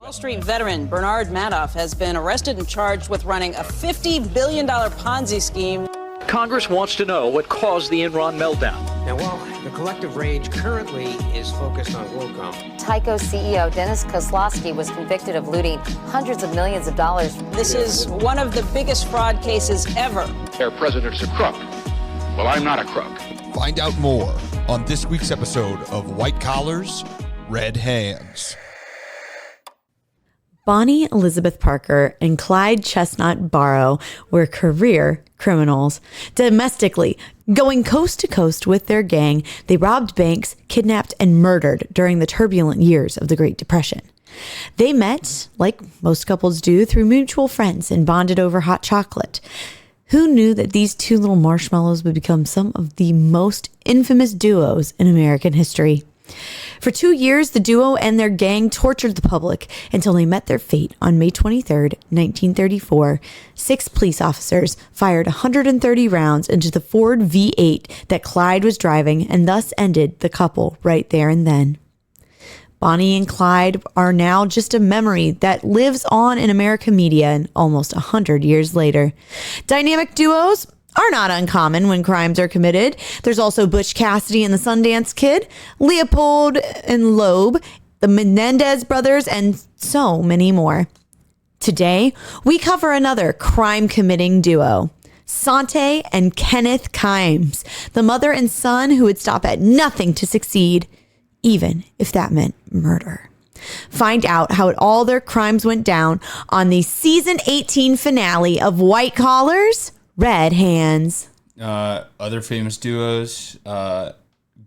Wall Street veteran Bernard Madoff has been arrested and charged with running a $50 billion Ponzi scheme. Congress wants to know what caused the Enron meltdown. Now, while the collective rage currently is focused on WorldCom, Tyco CEO Dennis Kozlowski was convicted of looting hundreds of millions of dollars. This is one of the biggest fraud cases ever. Their president's a crook. Well, I'm not a crook. Find out more on this week's episode of White Collars, Red Hands. Bonnie Elizabeth Parker and Clyde Chestnut Barrow were career criminals. Domestically, going coast to coast with their gang, they robbed banks, kidnapped, and murdered during the turbulent years of the Great Depression. They met, like most couples do, through mutual friends and bonded over hot chocolate. Who knew that these two little marshmallows would become some of the most infamous duos in American history? For 2 years, the duo and their gang tortured the public until they met their fate on May 23rd, 1934. 6 police officers fired 130 rounds into the Ford V8 that Clyde was driving and thus ended the couple right there and then. Bonnie and Clyde are now just a memory that lives on in American media and almost 100 years later. Dynamic duos are not uncommon when crimes are committed. There's also Butch Cassidy and the Sundance Kid, Leopold and Loeb, the Menendez brothers, and so many more. Today, we cover another crime-committing duo, Sante and Kenneth Kimes, the mother and son who would stop at nothing to succeed, even if that meant murder. Find out how all their crimes went down on the season 18 finale of White Collars, Red Hands. Other famous duos,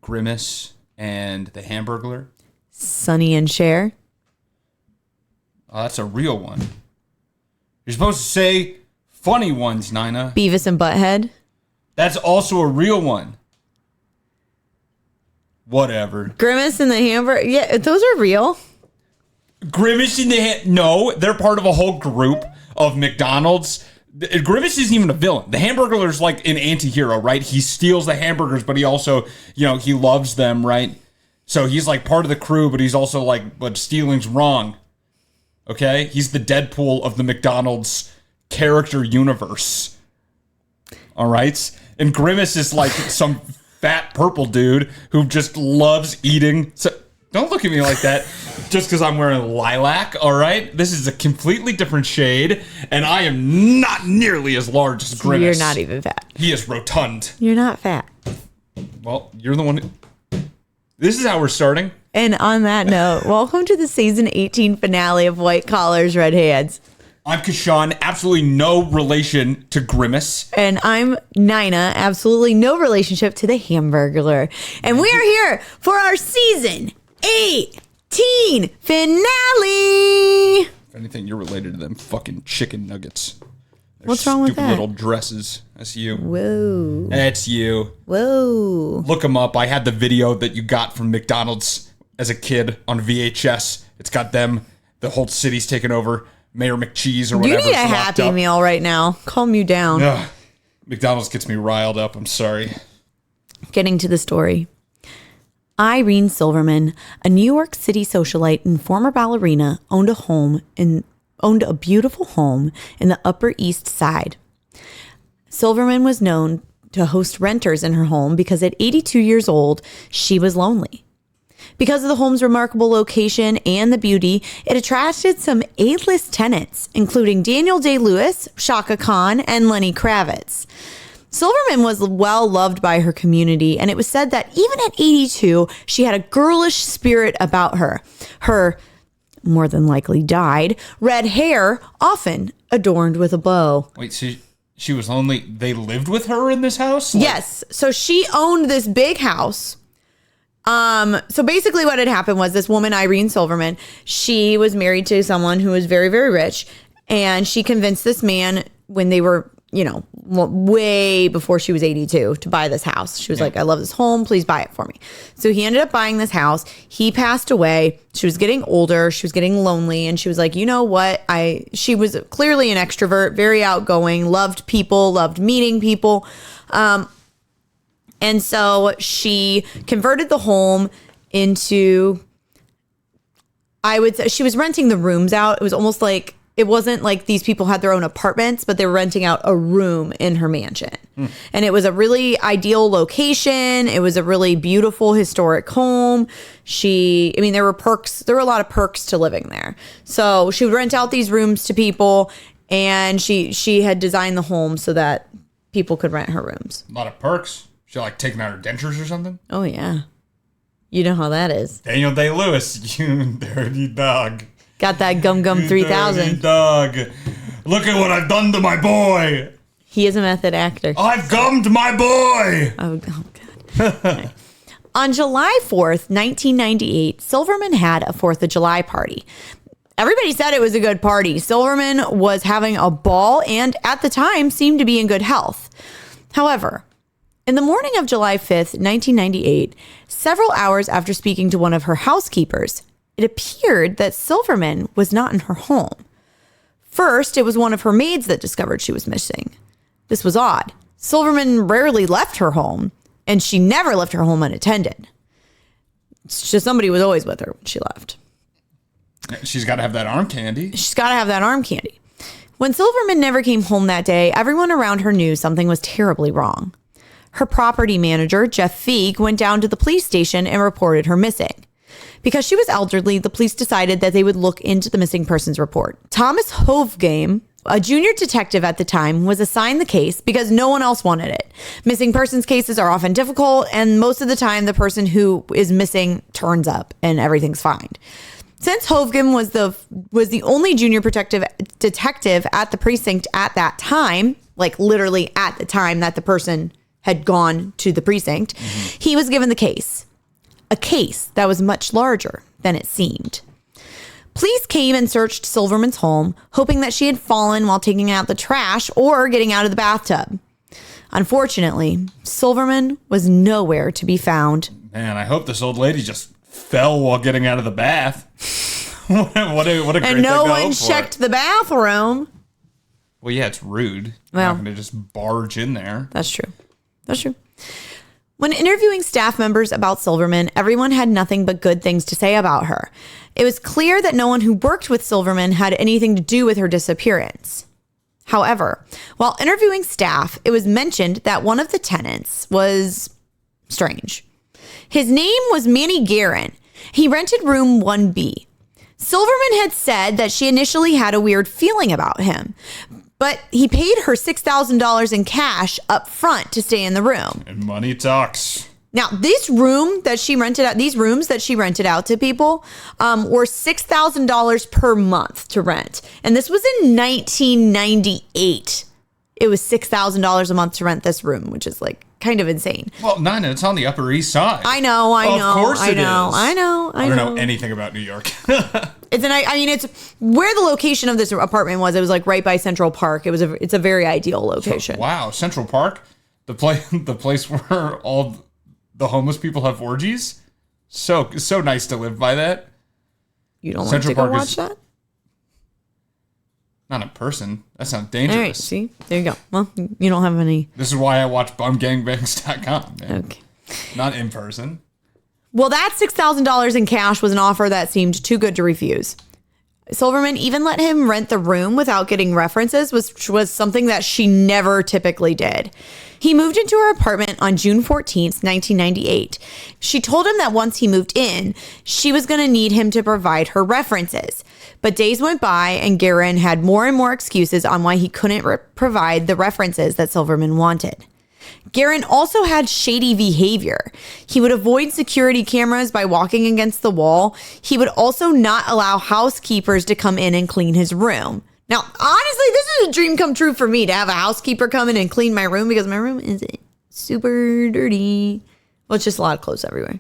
Grimace and the Hamburglar. Sonny and Cher. Oh, that's a real one. You're supposed to say funny ones, Nina. Beavis and Butthead. That's also a real one. Whatever. Grimace and the Hamburger. Yeah, those are real. Grimace and the No, they're part of a whole group of McDonald's. Grimace isn't even a villain. The Hamburglar's like an anti-hero, right? He steals the hamburgers, but he also, he loves them, right? So he's like part of the crew, but he's also like, but stealing's wrong. Okay? He's the Deadpool of the McDonald's character universe. All right? And Grimace is like some fat purple dude who just loves eating. So don't look at me like that just because I'm wearing lilac, all right? This is a completely different shade, and I am not nearly as large as Grimace. You're not even fat. He is rotund. You're not fat. Well, you're the one. This is how we're starting. And on that note, welcome to the season 18 finale of White Collars, Red Hands. I'm Kashawn, absolutely no relation to Grimace. And I'm Nina, absolutely no relationship to the Hamburglar. And we are here for our season 18 finale. If anything, you're related to them fucking chicken nuggets. What's wrong with that? Stupid little dresses. That's you. Whoa. That's you. Whoa. Look them up. I had the video that you got from McDonald's as a kid on VHS. It's got them. The whole city's taken over. Mayor McCheese or whatever. You need a Happy Meal right now. Calm you down. Ugh. McDonald's gets me riled up. I'm sorry. Getting to the story. Irene Silverman, a New York City socialite and former ballerina, owned a beautiful home in the Upper East Side. Silverman was known to host renters in her home because at 82 years old, she was lonely. Because of the home's remarkable location and the beauty, it attracted some A-list tenants, including Daniel Day-Lewis, Shaka Khan, and Lenny Kravitz. Silverman was well loved by her community, and it was said that even at 82, she had a girlish spirit about her. Her, more than likely dyed, red hair, often adorned with a bow. Wait, so she was lonely? They lived with her in this house? Yes. So she owned this big house. So basically what had happened was this woman, Irene Silverman, she was married to someone who was very, very rich. And she convinced this man when they were, way before she was 82 to buy this house. She was like, I love this home. Please buy it for me. So he ended up buying this house. He passed away. She was getting older. She was getting lonely. And she was like, you know what? She was clearly an extrovert, very outgoing, loved people, loved meeting people. And so she converted the home into, I would say she was renting the rooms out. It was almost like, it wasn't like these people had their own apartments, but they were renting out a room in her mansion. And it was a really ideal location. It was a really beautiful historic home. There were a lot of perks to living there. So she would rent out these rooms to people, and she had designed the home so that people could rent her rooms. A lot of perks. She like taking out her dentures or something? Oh, yeah. You know how that is. Daniel Day-Lewis, you dirty dog. Got that Gum 3000. Dirty dog. Look at what I've done to my boy. He is a method actor. I've gummed my boy. Oh God. Right. On July 4th, 1998, Silverman had a 4th of July party. Everybody said it was a good party. Silverman was having a ball and at the time seemed to be in good health. However, in the morning of July 5th, 1998, several hours after speaking to one of her housekeepers, it appeared that Silverman was not in her home. First, it was one of her maids that discovered she was missing. This was odd. Silverman rarely left her home, and she never left her home unattended. It's just somebody was always with her when she left. She's got to have that arm candy. She's got to have that arm candy. When Silverman never came home that day, everyone around her knew something was terribly wrong. Her property manager, Jeff Feig, went down to the police station and reported her missing. Because she was elderly, the police decided that they would look into the missing persons report. Thomas Hovgame, a junior detective at the time, was assigned the case because no one else wanted it. Missing persons cases are often difficult, and most of the time the person who is missing turns up and everything's fine. Since Hovgame was the only junior detective at the precinct at that time, like literally at the time that the person had gone to the precinct, he was given the case. A case that was much larger than it seemed. Police came and searched Silverman's home, hoping that she had fallen while taking out the trash or getting out of the bathtub. Unfortunately, Silverman was nowhere to be found. Man, I hope this old lady just fell while getting out of the bath. what a great And no thing to one hope for. checked the bathroom. Well, yeah, it's rude. Well, You're not going to just barge in there. That's true. That's true. When interviewing staff members about Silverman, everyone had nothing but good things to say about her. It was clear that no one who worked with Silverman had anything to do with her disappearance. However, while interviewing staff, it was mentioned that one of the tenants was strange. His name was Manny Guerin. He rented room 1B. Silverman had said that she initially had a weird feeling about him, but he paid her $6,000 in cash up front to stay in the room. And money talks. Now, these rooms that she rented out to people were $6,000 per month to rent. And this was in 1998. It was $6,000 a month to rent this room, which is like kind of insane. Well, Nina, it's on the Upper East Side. I know. Of course it is. I know. I don't know anything about New York. It's where the location of this apartment was. It was like right by Central Park. It's a very ideal location. Wow, Central Park, the place where all the homeless people have orgies. So nice to live by that. You don't want Central to go Park watch is- that? Not in person. That sounds All dangerous. right, see? There you go. Well, you don't have any. This is why I watch bumgangbangs.com, man. Okay. Not in person. Well, that $6,000 in cash was an offer that seemed too good to refuse. Silverman even let him rent the room without getting references, which was something that she never typically did. He moved into her apartment on June 14th, 1998. She told him that once he moved in, she was going to need him to provide her references. But days went by and Guerin had more and more excuses on why he couldn't provide the references that Silverman wanted. Guerin also had shady behavior. He would avoid security cameras by walking against the wall. He would also not allow housekeepers to come in and clean his room. Now, honestly, this is a dream come true for me to have a housekeeper come in and clean my room because my room is super dirty. Well, it's just a lot of clothes everywhere.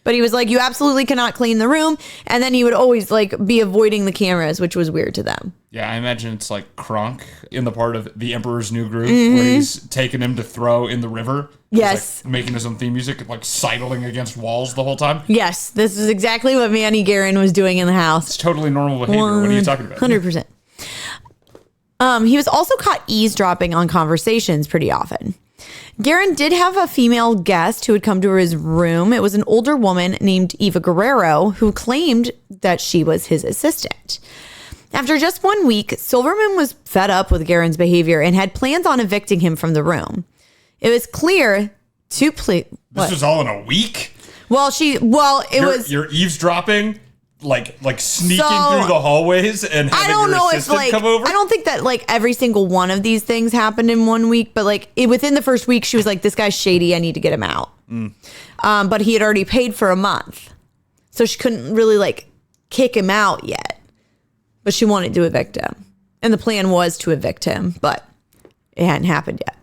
But he was like, you absolutely cannot clean the room. And then he would always be avoiding the cameras, which was weird to them. Yeah, I imagine it's like Kronk in the part of The Emperor's New Groove where he's taking him to throw in the river. Yes. He's making his own theme music, sidling against walls the whole time. Yes, this is exactly what Manny Guerin was doing in the house. It's totally normal behavior. What are you talking about? 100%. He was also caught eavesdropping on conversations pretty often. Guerin did have a female guest who had come to his room. It was an older woman named Eva Guerrero who claimed that she was his assistant. After just 1 week, Silverman was fed up with Guerin's behavior and had plans on evicting him from the room. It was clear to This was all in a week? You're eavesdropping? Like sneaking through the hallways and having your assistant come over? I don't think that like every single one of these things happened in 1 week, but like within the first week, she was like, this guy's shady. I need to get him out. But he had already paid for a month. So she couldn't really like kick him out yet, but she wanted to evict him. And the plan was to evict him, but it hadn't happened yet.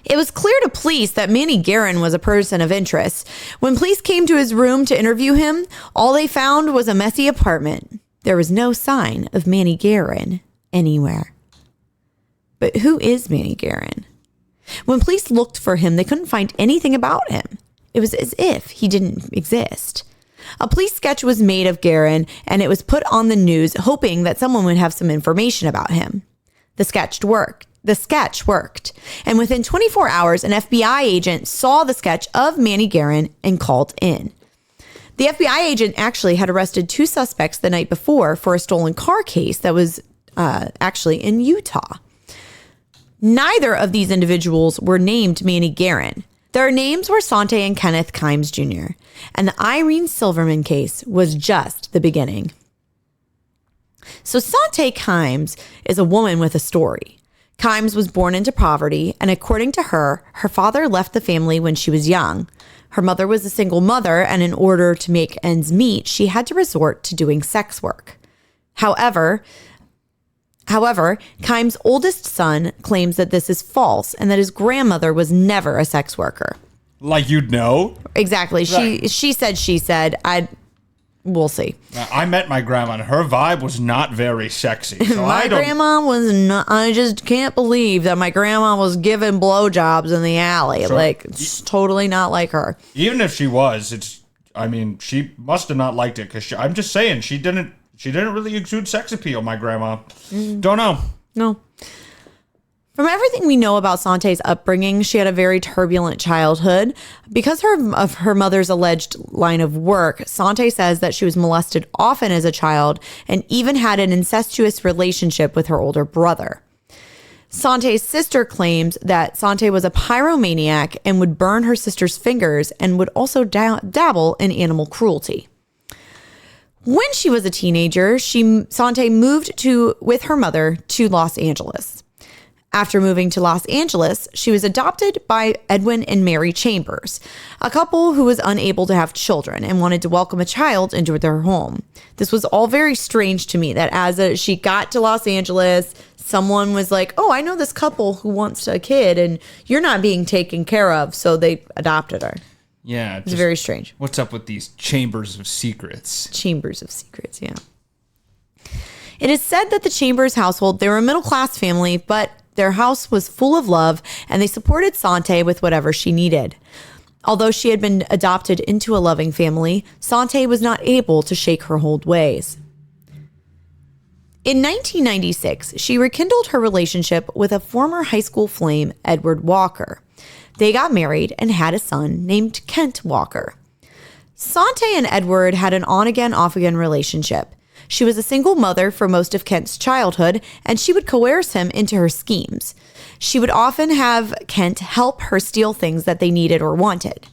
It was clear to police that Manny Guerin was a person of interest. When police came to his room to interview him, all they found was a messy apartment. There was no sign of Manny Guerin anywhere. But who is Manny Guerin? When police looked for him, they couldn't find anything about him. It was as if he didn't exist. A police sketch was made of Guerin, and it was put on the news, hoping that someone would have some information about him. The sketch worked, and within 24 hours, an FBI agent saw the sketch of Manny Guerin and called in. The FBI agent actually had arrested 2 suspects the night before for a stolen car case that was actually in Utah. Neither of these individuals were named Manny Guerin. Their names were Sante and Kenneth Kimes Jr., and the Irene Silverman case was just the beginning. So Sante Kimes is a woman with a story. Kimes was born into poverty, and according to her, her father left the family when she was young. Her mother was a single mother, and in order to make ends meet, she had to resort to doing sex work. However, Kimes' oldest son claims that this is false and that his grandmother was never a sex worker. Like you'd know? Exactly. She said. We'll see. I met my grandma, and her vibe was not very sexy. So grandma was not. I just can't believe that my grandma was giving blowjobs in the alley. Sure. Like, it's totally not like her. Even if she was, she must have not liked it, because I'm just saying, she didn't really exude sex appeal, my grandma. Don't know. No. From everything we know about Sante's upbringing, she had a very turbulent childhood. Because of her mother's alleged line of work, Sante says that she was molested often as a child and even had an incestuous relationship with her older brother. Sante's sister claims that Sante was a pyromaniac and would burn her sister's fingers and would also dabble in animal cruelty. When she was a teenager, Sante moved with her mother to Los Angeles. After moving to Los Angeles, she was adopted by Edwin and Mary Chambers, a couple who was unable to have children and wanted to welcome a child into their home. This was all very strange to me, that she got to Los Angeles, someone was like, oh, I know this couple who wants a kid and you're not being taken care of, so they adopted her. Yeah. It's very strange. What's up with these chambers of secrets? Chambers of secrets, yeah. It is said that the Chambers household, they were a middle-class family, but their house was full of love, and they supported Sante with whatever she needed. Although she had been adopted into a loving family, Sante was not able to shake her old ways. In 1996, she rekindled her relationship with a former high school flame, Edward Walker. They got married and had a son named Kent Walker. Sante and Edward had an on-again, off-again relationship. She was a single mother for most of Kent's childhood, and she would coerce him into her schemes. She would often have Kent help her steal things that they needed or wanted.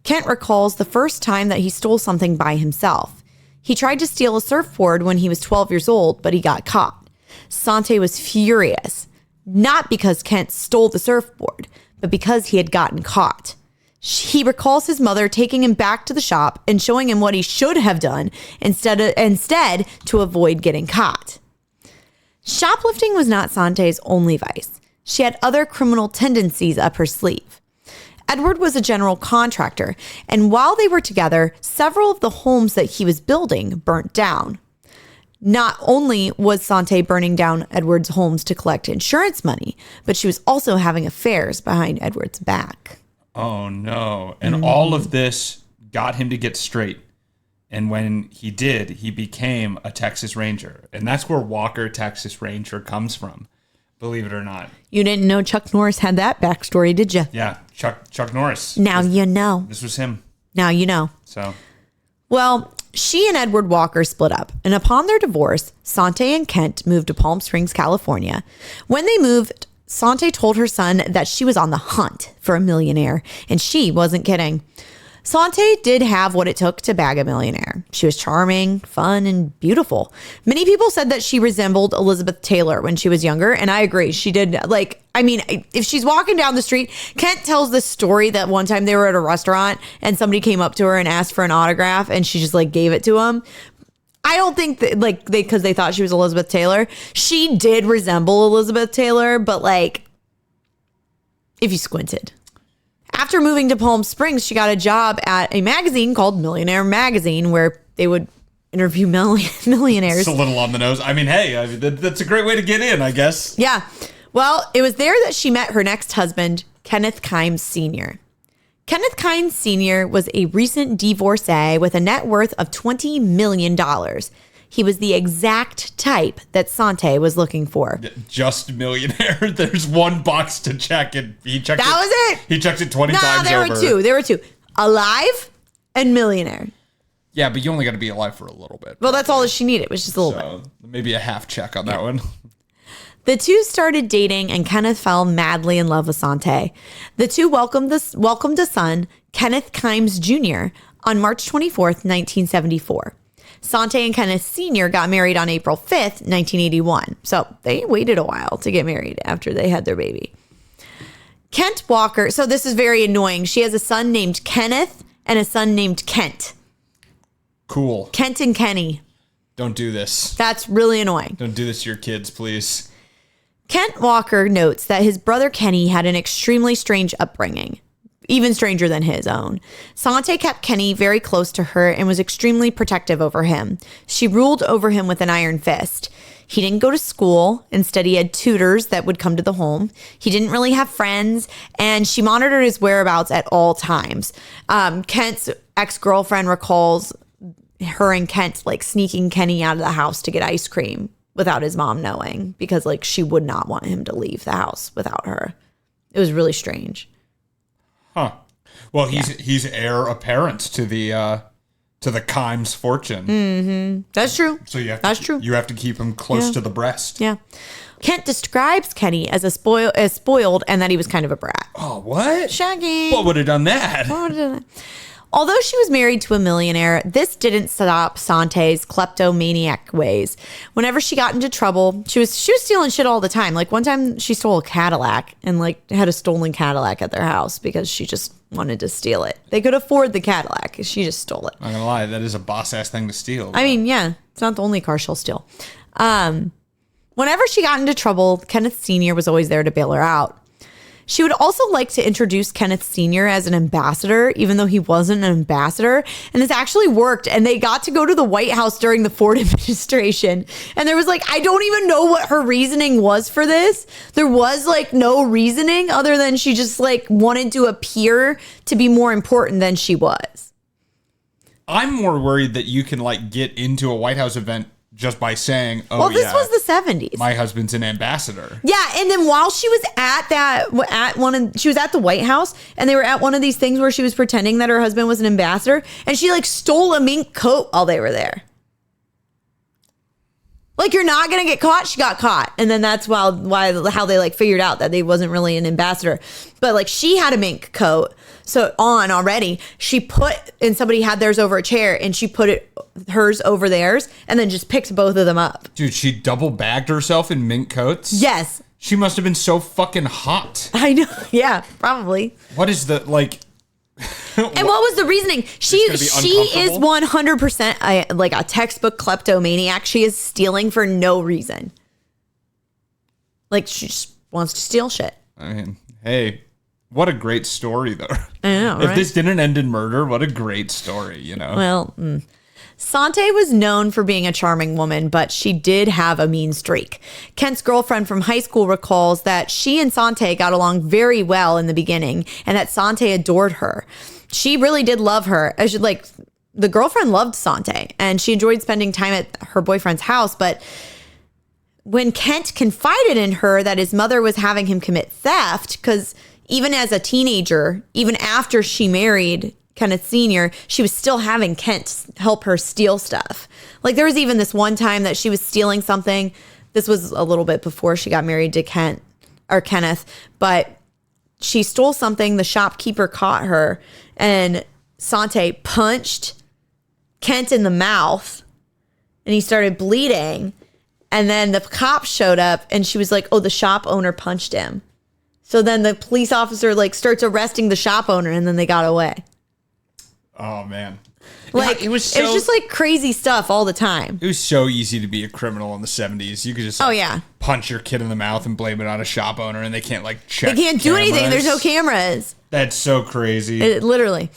Kent recalls the first time that he stole something by himself. He tried to steal a surfboard when he was 12 years old, but he got caught. Sante was furious, not because Kent stole the surfboard, but because he had gotten caught. He recalls his mother taking him back to the shop and showing him what he should have done instead to avoid getting caught. Shoplifting was not Sante's only vice. She had other criminal tendencies up her sleeve. Edward was a general contractor, and while they were together, several of the homes that he was building burnt down. Not only was Sante burning down Edward's homes to collect insurance money, but she was also having affairs behind Edward's back. Oh, no. And all of this got him to get straight. And when he did, he became a Texas Ranger. And that's where Walker, Texas Ranger comes from. Believe it or not. You didn't know Chuck Norris had that backstory, did you? Yeah, Chuck Norris. Now you know. This was him. Now you know. So, well, she and Edward Walker split up, and upon their divorce, Sante and Kent moved to Palm Springs, California. When they moved, Sante told her son that she was on the hunt for a millionaire, and she wasn't kidding. Sante did have what it took to bag a millionaire. She was charming, fun, and beautiful. Many people said that she resembled Elizabeth Taylor when she was younger, and I agree. She did. Like, I mean, if she's walking down the street, Kent tells this story that one time they were at a restaurant and somebody came up to her and asked for an autograph, and she just like gave it to him. I don't think that because they thought she was Elizabeth Taylor. She did resemble Elizabeth Taylor, but like, if you squinted. After moving to Palm Springs, she got a job at a magazine called Millionaire Magazine, where they would interview millionaires. It's a little on the nose. I mean, hey, that's a great way to get in, I guess. Yeah. Well, it was there that she met her next husband, Kenneth Kimes Sr. Kenneth Kimes Sr. was a recent divorcee with a net worth of $20 million. He was the exact type that Sante was looking for. Just millionaire. There's one box to check, and he checked That was it. He checked it 20 times there over. There were two. Alive and millionaire. Yeah, but you only got to be alive for a little bit. Well, that's all that she needed, was just a little bit. Maybe a half check on that one. The two started dating, and Kenneth fell madly in love with Sante. The two welcomed a son, Kenneth Kimes Jr., on March 24th, 1974. Sante and Kenneth Sr. got married on April 5th, 1981. So they waited a while to get married after they had their baby. Kent Walker. So this is very annoying. She has a son named Kenneth and a son named Kent. Cool. Kent and Kenny. Don't do this. That's really annoying. Don't do this to your kids, please. Kent Walker notes that his brother Kenny had an extremely strange upbringing, even stranger than his own. Sante kept Kenny very close to her and was extremely protective over him. She ruled over him with an iron fist. He didn't go to school. Instead, he had tutors that would come to the home. He didn't really have friends, and she monitored his whereabouts at all times. Kent's ex-girlfriend recalls her and Kent like sneaking Kenny out of the house to get ice cream without his mom knowing, because like she would not want him to leave the house without her. It was really strange. Huh. Well, he's heir apparent to the Kimes fortune. Mm-hmm. That's true. So that's true. You have to keep him close to the breast. Yeah. Kent describes Kenny as spoiled and that he was kind of a brat. Oh, what? Shaggy. What would have done that? Although she was married to a millionaire, this didn't stop Sante's kleptomaniac ways. Whenever she got into trouble, she was stealing shit all the time. Like one time she stole a Cadillac and like had a stolen Cadillac at their house because she just wanted to steal it. They could afford the Cadillac. She just stole it. I'm not gonna lie, that is a boss ass thing to steal. I mean, yeah, it's not the only car she'll steal. Whenever she got into trouble, Kenneth Sr. was always there to bail her out. She would also like to introduce Kenneth Sr. as an ambassador, even though he wasn't an ambassador. And this actually worked. And they got to go to the White House during the Ford administration. And there was like, I don't even know what her reasoning was for this. There was like no reasoning other than she just like wanted to appear to be more important than she was. I'm more worried that you can like get into a White House event just by saying, oh, well, this was the 70s. My husband's an ambassador. Yeah, and then while she was she was at the White House, and they were at one of these things where she was pretending that her husband was an ambassador, and she like stole a mink coat while they were there. Like, you're not gonna get caught. She got caught, and then that's how they like figured out that they wasn't really an ambassador. But like, she had a mink coat on already. She put, and somebody had theirs over a chair, and she put hers over theirs, and then just picked both of them up. Dude, she double bagged herself in mink coats? Yes. She must have been so fucking hot. I know. Yeah, probably. What is the like? And what was the reasoning? She is 100% like a textbook kleptomaniac. She is stealing for no reason. Like, she just wants to steal shit. I mean, hey, what a great story, though. I know, If right? this didn't end in murder, what a great story, you know? Well, Sante was known for being a charming woman, but she did have a mean streak. Kent's girlfriend from high school recalls that she and Sante got along very well in the beginning, and that Sante adored her. She really did love her. The girlfriend loved Sante, and she enjoyed spending time at her boyfriend's house, but when Kent confided in her that his mother was having him commit theft, because even as a teenager, even after she married Kenneth Sr., she was still having Kent help her steal stuff. Like there was even this one time that she was stealing something. This was a little bit before she got married to Kenneth, but she stole something. The shopkeeper caught her, and Sante punched Kent in the mouth, and he started bleeding. And then the cops showed up, and she was like, "Oh, the shop owner punched him." So then the police officer like starts arresting the shop owner, and then they got away. Oh man. Like it was just like crazy stuff all the time. It was so easy to be a criminal in the 70s. You could just punch your kid in the mouth and blame it on a shop owner, and they can't like check. They can't do anything. There's no cameras. That's so crazy. Literally.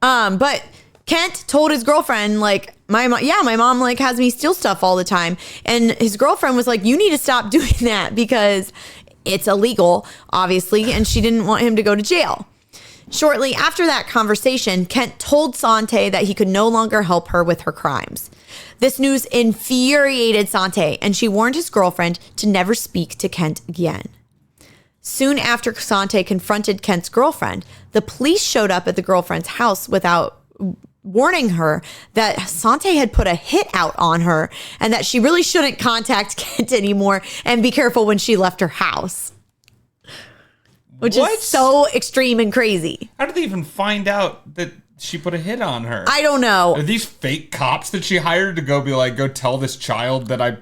But Kent told his girlfriend, like, my mom like has me steal stuff all the time. And his girlfriend was like, you need to stop doing that because it's illegal, obviously. And she didn't want him to go to jail. Shortly after that conversation, Kent told Sante that he could no longer help her with her crimes. This news infuriated Sante, and she warned his girlfriend to never speak to Kent again. Soon after Sante confronted Kent's girlfriend, the police showed up at the girlfriend's house without warning her that Sante had put a hit out on her and that she really shouldn't contact Kent anymore and be careful when she left her house. Which is so extreme and crazy. How did they even find out that she put a hit on her? I don't know. Are these fake cops that she hired to go tell this child that I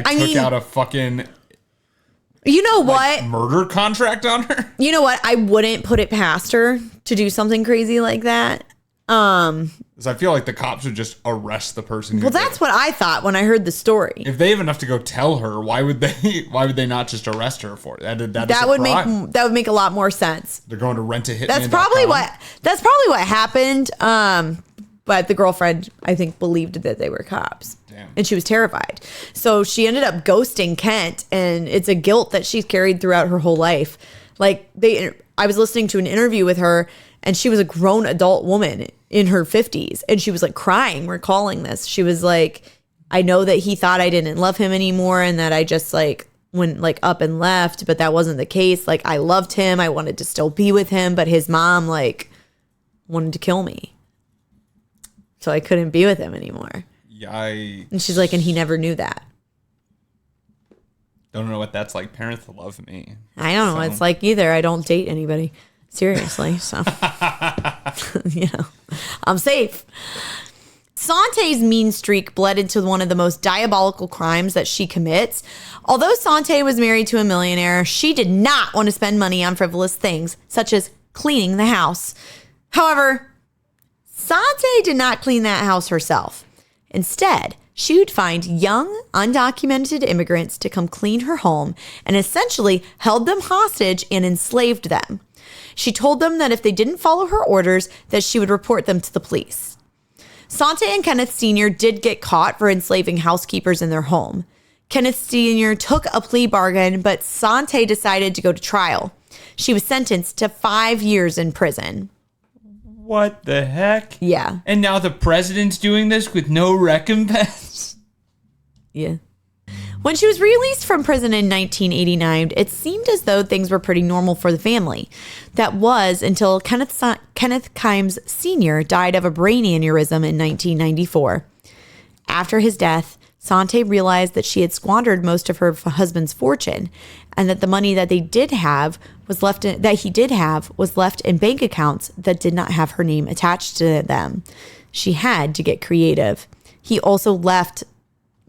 took out a fucking murder contract on her? You know what? I wouldn't put it past her to do something crazy like that. Because I feel like the cops would just arrest the person. Well, that's what I thought when I heard the story. If they have enough to go tell her, why would they not just arrest her for it? That would make a lot more sense. They're going to rent a hitman. That's probably what happened. But the girlfriend, I think, believed that they were cops. Damn. And she was terrified. So she ended up ghosting Kent, and it's a guilt that she's carried throughout her whole life. Like I was listening to an interview with her, and she was a grown adult woman in her 50s, and she was like crying, recalling this. She was like, I know that he thought I didn't love him anymore, and that I just like went like up and left, but that wasn't the case. Like I loved him, I wanted to still be with him, but his mom like wanted to kill me, so I couldn't be with him anymore. Yikes. And she's like, and he never knew that. Don't know what that's like. Parents love me. I don't know what it's like either. I don't date anybody seriously, so I'm safe. Sante's mean streak bled into one of the most diabolical crimes that she commits. Although Sante was married to a millionaire, she did not want to spend money on frivolous things, such as cleaning the house. However, Sante did not clean that house herself. Instead, she would find young, undocumented immigrants to come clean her home and essentially held them hostage and enslaved them. She told them that if they didn't follow her orders, that she would report them to the police. Sante and Kenneth Sr. did get caught for enslaving housekeepers in their home. Kenneth Sr. took a plea bargain, but Sante decided to go to trial. She was sentenced to 5 years in prison. What the heck? Yeah. And now the president's doing this with no recompense? Yeah. When she was released from prison in 1989, it seemed as though things were pretty normal for the family. That was until Kenneth Kimes Sr. died of a brain aneurysm in 1994. After his death, Sante realized that she had squandered most of her husband's fortune, and that the money that he did have was left in bank accounts that did not have her name attached to them. She had to get creative. He also left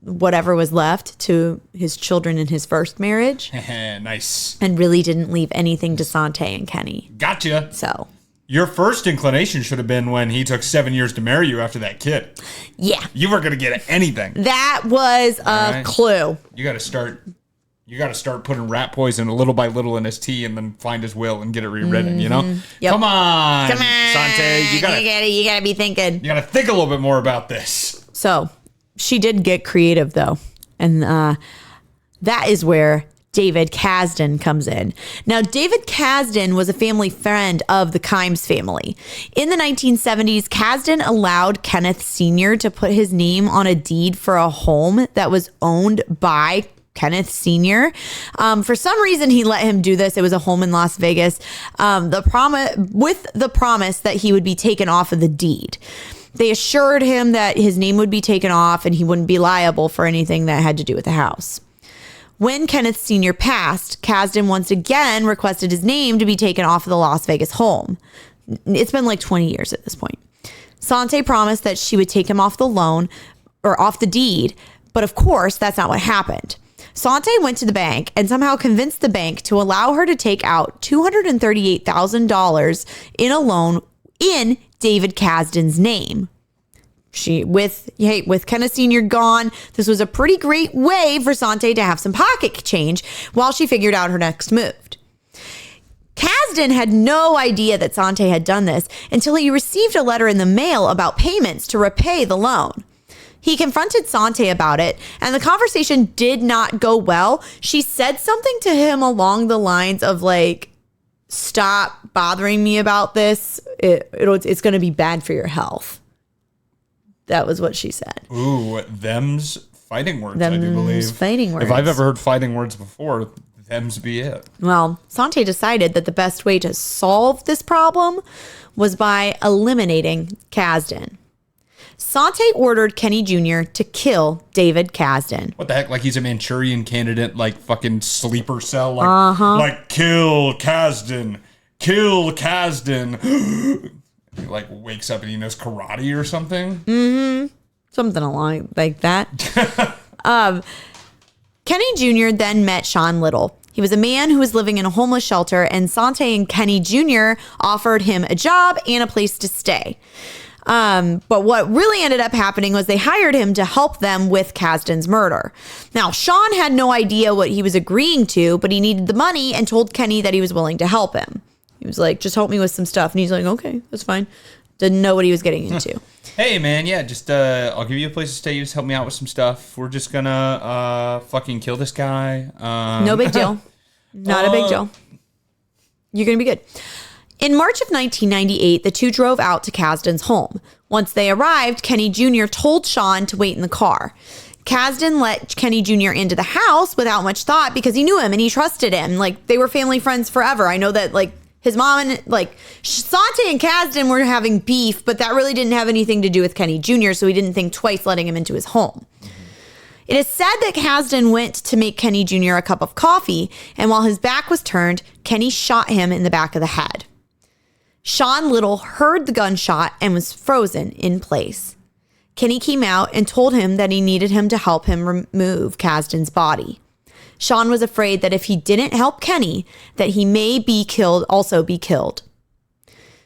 whatever was left to his children in his first marriage. Nice. And really didn't leave anything to Sante and Kenny. Gotcha. So your first inclination should have been when he took 7 years to marry you after that kid. Yeah. You weren't going to get anything. That was a clue. You got to start putting rat poison little by little in his tea and then find his will and get it rewritten, you know? Yep. Come on, Sante. You gotta be thinking. You got to think a little bit more about this. So she did get creative, though. And that is where David Kasdan comes in. Now, David Kasdan was a family friend of the Kimes family. In the 1970s, Kasdan allowed Kenneth Sr. to put his name on a deed for a home that was owned by Kenneth Sr. For some reason, he let him do this. It was a home in Las Vegas. With the promise that he would be taken off of the deed. They assured him that his name would be taken off and he wouldn't be liable for anything that had to do with the house. When Kenneth Sr. passed, Kasdan once again requested his name to be taken off of the Las Vegas home. It's been like 20 years at this point. Sante promised that she would take him off the loan or off the deed, but of course, that's not what happened. Sante went to the bank and somehow convinced the bank to allow her to take out $238,000 in a loan in David Kasdan's name. With Kenneth Sr. gone, this was a pretty great way for Sante to have some pocket change while she figured out her next move. Kasdan had no idea that Sante had done this until he received a letter in the mail about payments to repay the loan. He confronted Sante about it, and the conversation did not go well. She said something to him along the lines of like, stop bothering me about this. It's going to be bad for your health. That was what she said. Ooh, them's fighting words, I do believe. Fighting words. If I've ever heard fighting words before, them's be it. Well, Sante decided that the best way to solve this problem was by eliminating Kasdan. Sante ordered Kenny Jr. to kill David Kasdan. What the heck? Like he's a Manchurian candidate, like fucking sleeper cell, like kill Kasdan, kill Kasdan. He like wakes up and he knows karate or something. Mm-hmm. Something along like that. Kenny Jr. then met Sean Little. He was a man who was living in a homeless shelter, and Sante and Kenny Jr. offered him a job and a place to stay. But what really ended up happening was they hired him to help them with Kasdan's murder. Now, Sean had no idea what he was agreeing to, but he needed the money and told Kenny that he was willing to help him. He was like, just help me with some stuff. And he's like, okay, that's fine. Didn't know what he was getting into. Hey, man, yeah, just I'll give you a place to stay. You just help me out with some stuff. We're just gonna fucking kill this guy. No big deal. Not a big deal. You're gonna be good. In March of 1998, the two drove out to Kasdan's home. Once they arrived, Kenny Jr. told Sean to wait in the car. Kasdan let Kenny Jr. into the house without much thought because he knew him and he trusted him. Like, they were family friends forever. I know that, like, his mom and, like, Sante and Kasdan were having beef, but that really didn't have anything to do with Kenny Jr., so he didn't think twice letting him into his home. It is said that Kasdan went to make Kenny Jr. a cup of coffee, and while his back was turned, Kenny shot him in the back of the head. Sean Little heard the gunshot and was frozen in place. Kenny came out and told him that he needed him to help him remove Kasdan's body. Sean was afraid that if he didn't help Kenny, that he may be killed.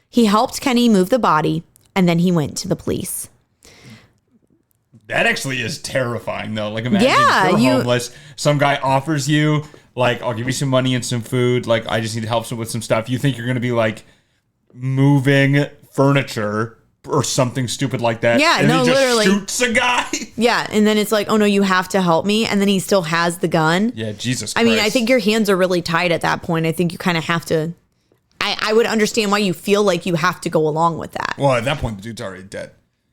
He helped Kenny move the body, and then he went to the police. That actually is terrifying, though. Like, imagine you're homeless. Some guy offers you, like, I'll give you some money and some food. Like, I just need help with some stuff. You think you're going to be, like, moving furniture or something stupid like that. Yeah, and no, he just literally shoots a guy. Yeah, and then it's like, oh no, you have to help me, and then he still has the gun. Yeah, Jesus Christ. I mean, I think your hands are really tied at that point. I think you kind of have to. I would understand why you feel like you have to go along with that. Well, at that point, the dude's already dead.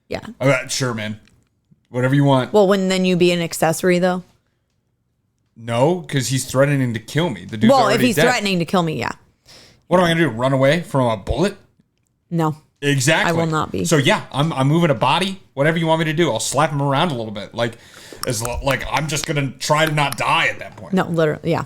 Yeah. Sure, man. Whatever you want. Well, wouldn't then you be an accessory though? No, because he's threatening to kill me. The dude's already dead. Well, if he's threatening to kill me, yeah. What am I gonna do? Run away from a bullet? No. Exactly. I will not be. So yeah, I'm moving a body. Whatever you want me to do, I'll slap him around a little bit. Like I'm just gonna try to not die at that point. No, literally, yeah.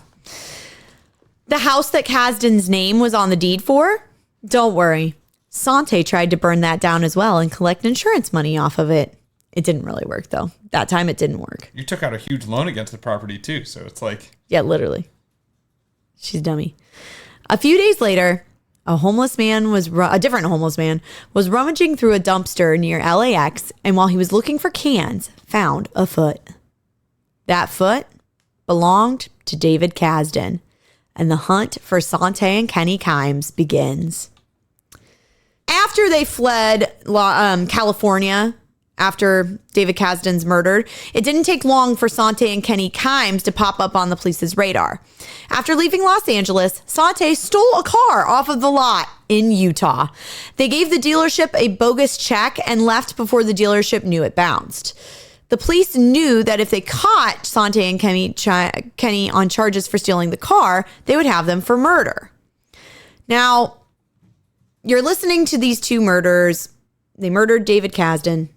The house that Kasdan's name was on the deed for? Don't worry. Sante tried to burn that down as well and collect insurance money off of it. It didn't really work though. That time it didn't work. You took out a huge loan against the property too, so it's like. Yeah, literally. She's dummy. A few days later, a different homeless man was rummaging through a dumpster near LAX, and while he was looking for cans, found a foot. That foot belonged to David Kasdan, and the hunt for Sante and Kenny Kimes begins. After they fled California, after David Kasdan's murdered, it didn't take long for Sante and Kenny Kimes to pop up on the police's radar. After leaving Los Angeles, Sante stole a car off of the lot in Utah. They gave the dealership a bogus check and left before the dealership knew it bounced. The police knew that if they caught Sante and Kenny on charges for stealing the car, they would have them for murder. Now, you're listening to these two murders. They murdered David Kasdan.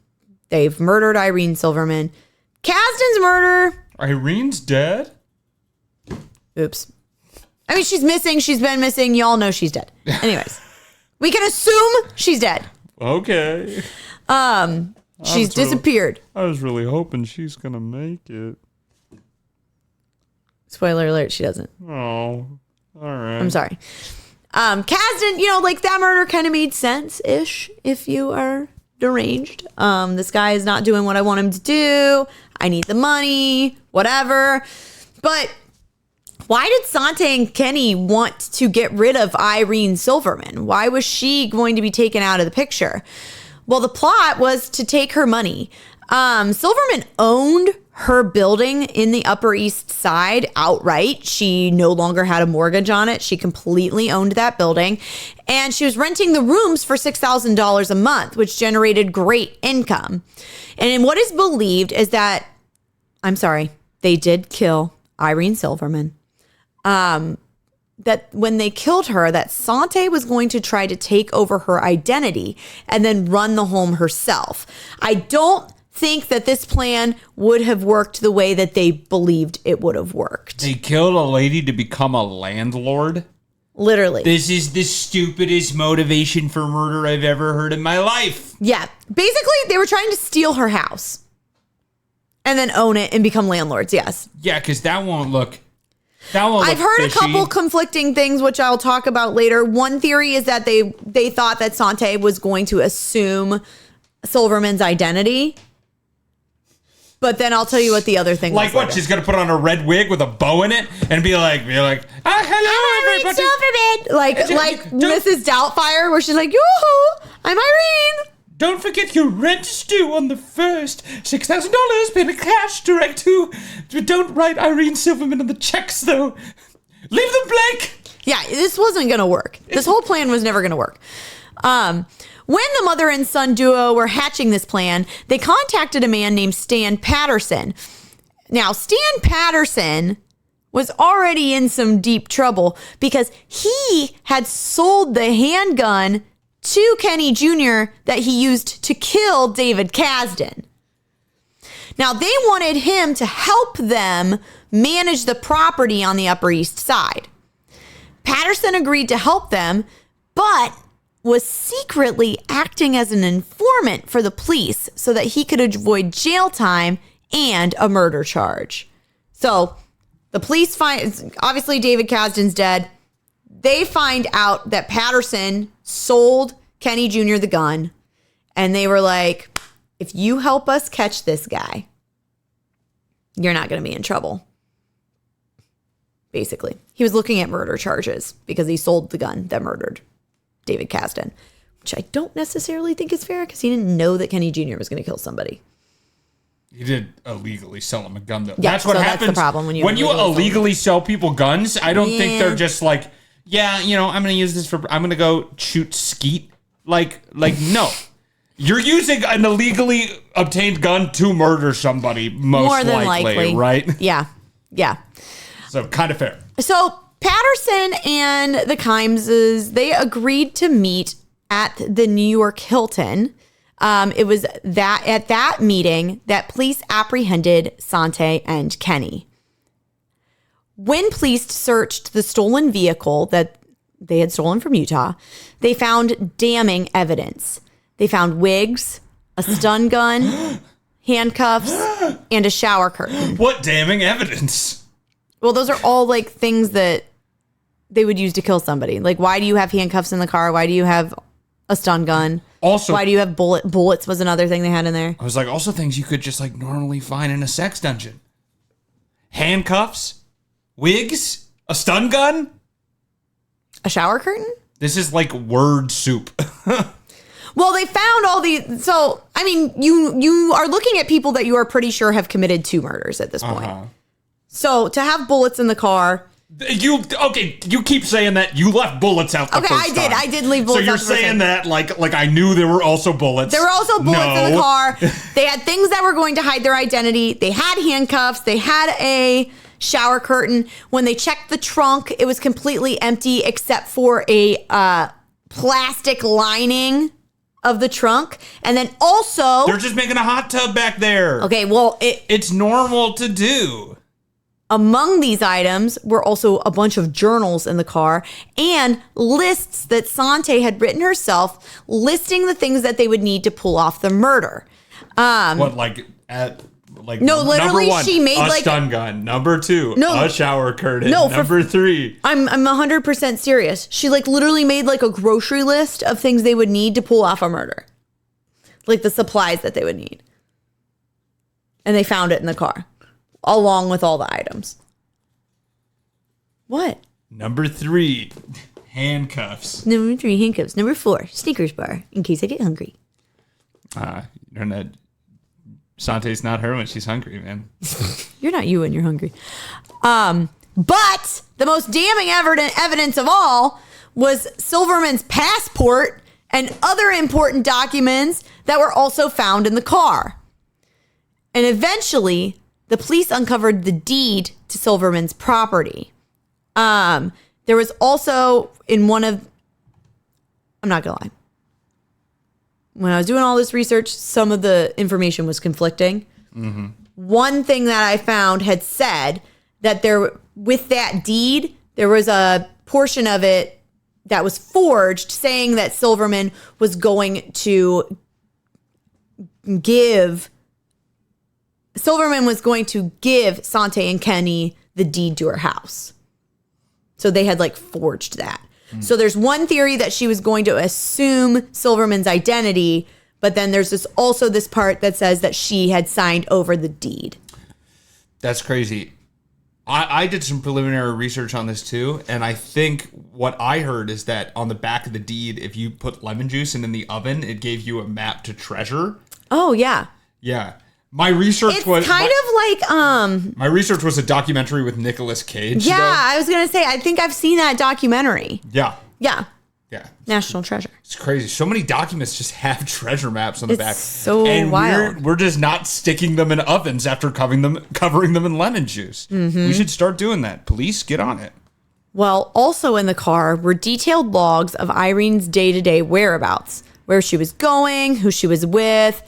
They've murdered Irene Silverman. Kasdan's murder. Irene's dead? Oops. I mean, she's missing. She's been missing. Y'all know she's dead. Anyways, we can assume she's dead. Okay. She's disappeared. I was really hoping she's going to make it. Spoiler alert, she doesn't. Oh, all right. I'm sorry. Kasdan, like that murder kind of made sense-ish if you are deranged. This guy is not doing what I want him to do. I need the money, whatever. But why did Sante and Kenny want to get rid of Irene Silverman? Why was she going to be taken out of the picture? Well, the plot was to take her money. Silverman owned her building in the Upper East Side outright. She no longer had a mortgage on it. She completely owned that building. And she was renting the rooms for $6,000 a month, which generated great income. And what is believed is that, they did kill Irene Silverman. That when they killed her, that Sante was going to try to take over her identity and then run the home herself. I don't think that this plan would have worked the way that they believed it would have worked. They killed a lady to become a landlord? Literally. This is the stupidest motivation for murder I've ever heard in my life. Yeah. Basically, they were trying to steal her house and then own it and become landlords. Yes. Yeah, because that won't look... I've heard a couple conflicting things, which I'll talk about later. One theory is that they thought that Sante was going to assume Silverman's identity. But then I'll tell you what the other thing was. Like what? Later. She's going to put on a red wig with a bow in it and be like, hello, everybody. Silverman. Like Mrs. Doubtfire, where she's like, yoo-hoo, I'm Irene. Don't forget your rent is due on the 1st. $6,000 paid in cash direct to... Don't write Irene Silverman on the checks, though. Leave them blank. Yeah, this wasn't going to work. This whole plan was never going to work. When the mother and son duo were hatching this plan, they contacted a man named Stan Patterson. Now, Stan Patterson was already in some deep trouble because he had sold the handgun to Kenny Jr. that he used to kill David Kasdan. Now, they wanted him to help them manage the property on the Upper East Side. Patterson agreed to help them, but was secretly acting as an informant for the police so that he could avoid jail time and a murder charge. So the police find, obviously David Kasdan's dead. They find out that Patterson sold Kenny Jr. the gun, and they were like, if you help us catch this guy, you're not going to be in trouble. Basically, he was looking at murder charges because he sold the gun that murdered David Kasdan, which I don't necessarily think is fair because he didn't know that Kenny Jr. was going to kill somebody. He did illegally sell him a gun, though. Yeah, that's what happens. That's the problem when you illegally sell people guns. I don't think they're just like, yeah, I'm going to use this I'm going to go shoot skeet. Like no. You're using an illegally obtained gun to murder somebody, more than likely, right? Yeah. So kind of fair. So Patterson and the Kimeses, they agreed to meet at the New York Hilton. It was at that meeting that police apprehended Sante and Kenny. When police searched the stolen vehicle that they had stolen from Utah, they found damning evidence. They found wigs, a stun gun, handcuffs, and a shower curtain. What damning evidence? Well, those are all like things that they would use to kill somebody. Like, why do you have handcuffs in the car? Why do you have a stun gun? Also, why do you have bullets was another thing they had in there. I was like, also things you could just like normally find in a sex dungeon. Handcuffs, wigs, a stun gun, a shower curtain. This is like word soup. Well, they found all these. So, I mean, you are looking at people that you are pretty sure have committed 2 murders at this point. So to have bullets in the car. You keep saying that. You left bullets out the first time. I did leave bullets out. So you're saying that like I knew there were also bullets. There were also bullets in the car. They had things that were going to hide their identity. They had handcuffs. They had a shower curtain. When they checked the trunk, it was completely empty except for a plastic lining of the trunk. And then also... They're just making a hot tub back there. Okay, well... It's normal to do. Among these items were also a bunch of journals in the car and lists that Sante had written herself, listing the things that they would need to pull off the murder. No, literally, number 1, she made a stun gun. Number 2, a shower curtain. Number 3. I'm 100% serious. She literally made a grocery list of things they would need to pull off a murder, the supplies that they would need, and they found it in the car, along with all the items. What? Number 3, handcuffs. Number 3, handcuffs. Number 4, Snickers bar, in case I get hungry. Sante's not her when she's hungry, man. You're not you when you're hungry. But the most damning evidence of all was Silverman's passport and other important documents that were also found in the car. And eventually, the police uncovered the deed to Silverman's property. There was also in one of... I'm not going to lie. When I was doing all this research, some of the information was conflicting. Mm-hmm. One thing that I found had said that with that deed, there was a portion of it that was forged saying that Silverman was going to give Sante and Kenny the deed to her house. So they had forged that. So there's one theory that she was going to assume Silverman's identity, but then there's also this part that says that she had signed over the deed. That's crazy. I did some preliminary research on this too, and I think what I heard is that on the back of the deed, if you put lemon juice in the oven, it gave you a map to treasure. Oh, yeah. Yeah. My research was my research was a documentary with Nicolas Cage. Yeah, though. I was gonna say I think I've seen that documentary. Yeah. Yeah. National Treasure. It's crazy. So many documents just have treasure maps on the back. So and wild. We're just not sticking them in ovens after covering them in lemon juice. Mm-hmm. We should start doing that. Police, get on it. Well, also in the car were detailed logs of Irene's day-to-day whereabouts, where she was going, who she was with,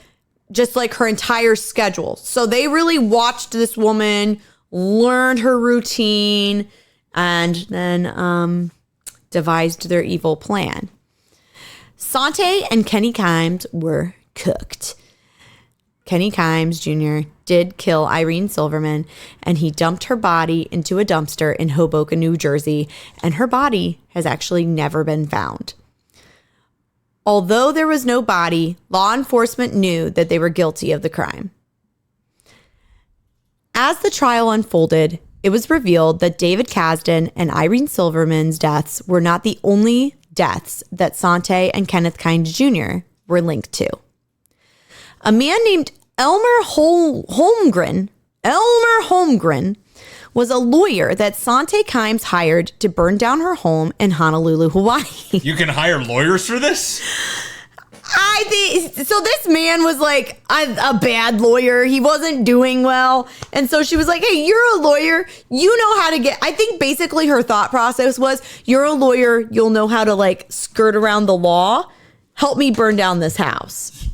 just her entire schedule. So they really watched this woman, learned her routine, and then devised their evil plan. Sante and Kenny Kimes were cooked. Kenny Kimes Jr. did kill Irene Silverman, and he dumped her body into a dumpster in Hoboken, New Jersey, and her body has actually never been found. Although there was no body, law enforcement knew that they were guilty of the crime. As the trial unfolded, it was revealed that David Kasdan and Irene Silverman's deaths were not the only deaths that Sante and Kenneth Kimes Jr. were linked to. A man named Elmer Holmgren was a lawyer that Sante Kimes hired to burn down her home in Honolulu, Hawaii. You can hire lawyers for this? I think so. This man was a bad lawyer. He wasn't doing well. And so she was like, hey, you're a lawyer. You know how to get. I think basically her thought process was, you're a lawyer. You'll know how to skirt around the law. Help me burn down this house.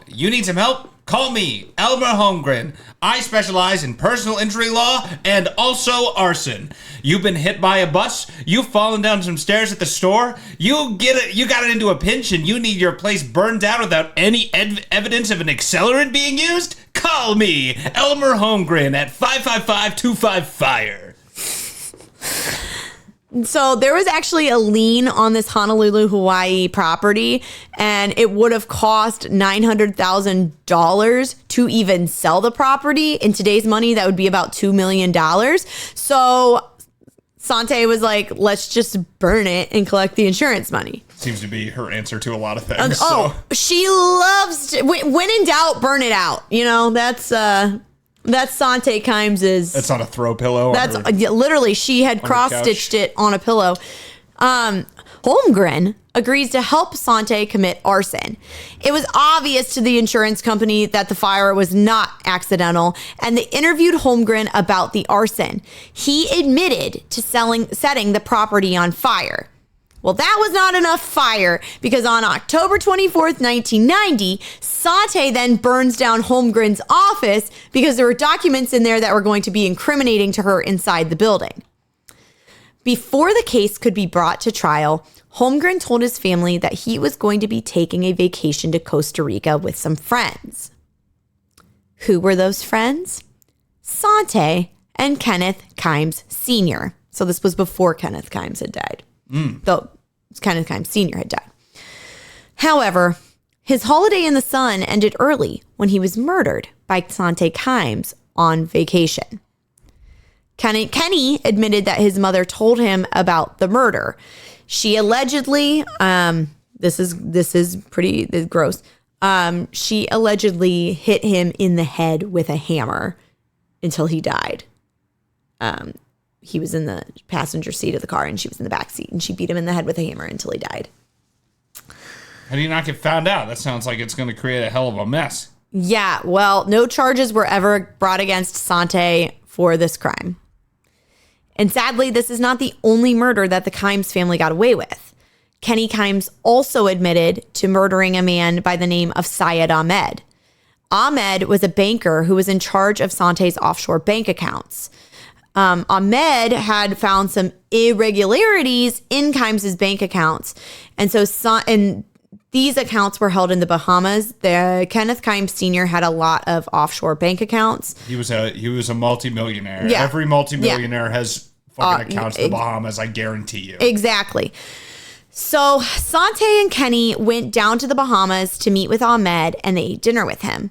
You need some help? Call me, Elmer Holmgren. I specialize in personal injury law and also arson. You've been hit by a bus. You've fallen down some stairs at the store. You got it into a pinch and you need your place burned down without any evidence of an accelerant being used? Call me, Elmer Holmgren at 555-25-FIRE. So there was actually a lien on this Honolulu, Hawaii property, and it would have cost $900,000 to even sell the property. In today's money, that would be about $2 million. So Sante was like, let's just burn it and collect the insurance money. Seems to be her answer to a lot of things. She loves to, when in doubt, burn it out. You know, that's Sante Kimes'. That's not a throw pillow. That's literally, she had cross-stitched it on a pillow. Holmgren agrees to help Sante commit arson. It was obvious to the insurance company that the fire was not accidental, and they interviewed Holmgren about the arson. He admitted to setting the property on fire. Well, that was not enough fire, because on October 24th, 1990, Sante then burns down Holmgren's office because there were documents in there that were going to be incriminating to her inside the building. Before the case could be brought to trial, Holmgren told his family that he was going to be taking a vacation to Costa Rica with some friends. Who were those friends? Sante and Kenneth Kimes Sr. So this was before Kenneth Kimes had died. Though Kenneth Kimes Sr. had died. However, his holiday in the sun ended early when he was murdered by Sante Kimes on vacation. Kenny admitted that his mother told him about the murder. She allegedly, this is pretty gross. She allegedly hit him in the head with a hammer until he died. He was in the passenger seat of the car and she was in the back seat, and she beat him in the head with a hammer until he died. How do you not get found out? That sounds like it's going to create a hell of a mess. Yeah, well, no charges were ever brought against Sante for this crime. And sadly, this is not the only murder that the Kimes family got away with. Kenny Kimes also admitted to murdering a man by the name of Syed Ahmed. Ahmed was a banker who was in charge of Sante's offshore bank accounts. Ahmed had found some irregularities in Kimes' bank accounts. And so these accounts were held in the Bahamas. Kenneth Kimes Sr. had a lot of offshore bank accounts. He was a multimillionaire. Yeah. Every multimillionaire has fucking accounts in the Bahamas, I guarantee you. Exactly. So Sante and Kenny went down to the Bahamas to meet with Ahmed, and they ate dinner with him.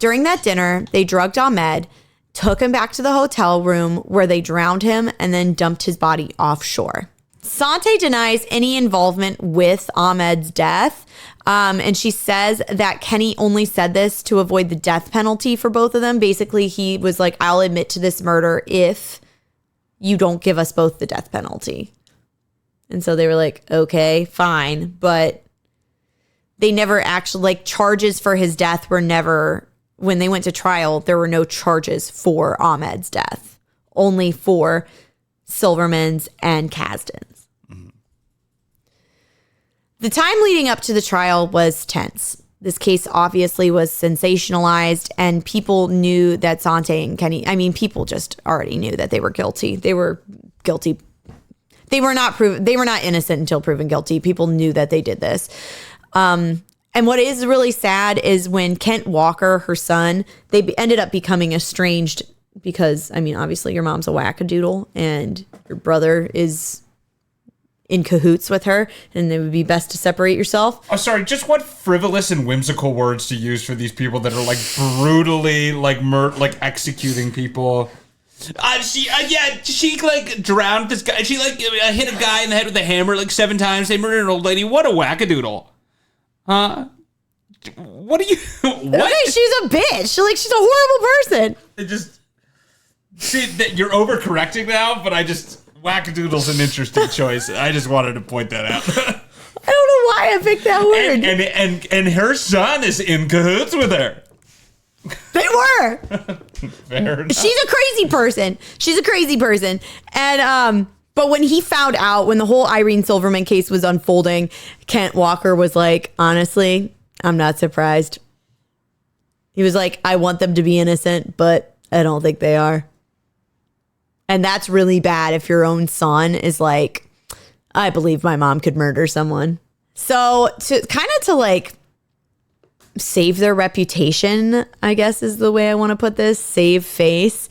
During that dinner, they drugged Ahmed, took him back to the hotel room where they drowned him, and then dumped his body offshore. Sante denies any involvement with Ahmed's death, and she says that Kenny only said this to avoid the death penalty for both of them. Basically, he was like, I'll admit to this murder if you don't give us both the death penalty. And so they were like, okay, fine. But they never actually, like, charges for his death were never, when they went to trial, there were no charges for Ahmed's death, only for Silverman's and Kasdan's. The time leading up to the trial was tense. This case obviously was sensationalized, and people knew that Sante and Kenny, people just already knew that they were guilty. They were guilty. They were not innocent until proven guilty. People knew that they did this. And what is really sad is when Kent Walker, her son, they ended up becoming estranged because, obviously your mom's a wackadoodle and your brother is in cahoots with her, and it would be best to separate yourself. Oh, sorry, just what frivolous and whimsical words to use for these people that are like brutally executing people. She like drowned this guy. She hit a guy in the head with a hammer 7 times. They murdered an old lady. What a wackadoodle. Huh? What are you? What? Okay, she's a bitch. She's a horrible person. It just see that you're overcorrecting now, but wackadoodle's an interesting choice. I just wanted to point that out. I don't know why I picked that word. And her son is in cahoots with her. They were. Fair enough. She's a crazy person. And but when he found out, when the whole Irene Silverman case was unfolding, Kent Walker was like, honestly, I'm not surprised. He was like, I want them to be innocent, but I don't think they are. And that's really bad if your own son is like, I believe my mom could murder someone. So to save their reputation, I guess is the way I want to put this, save face.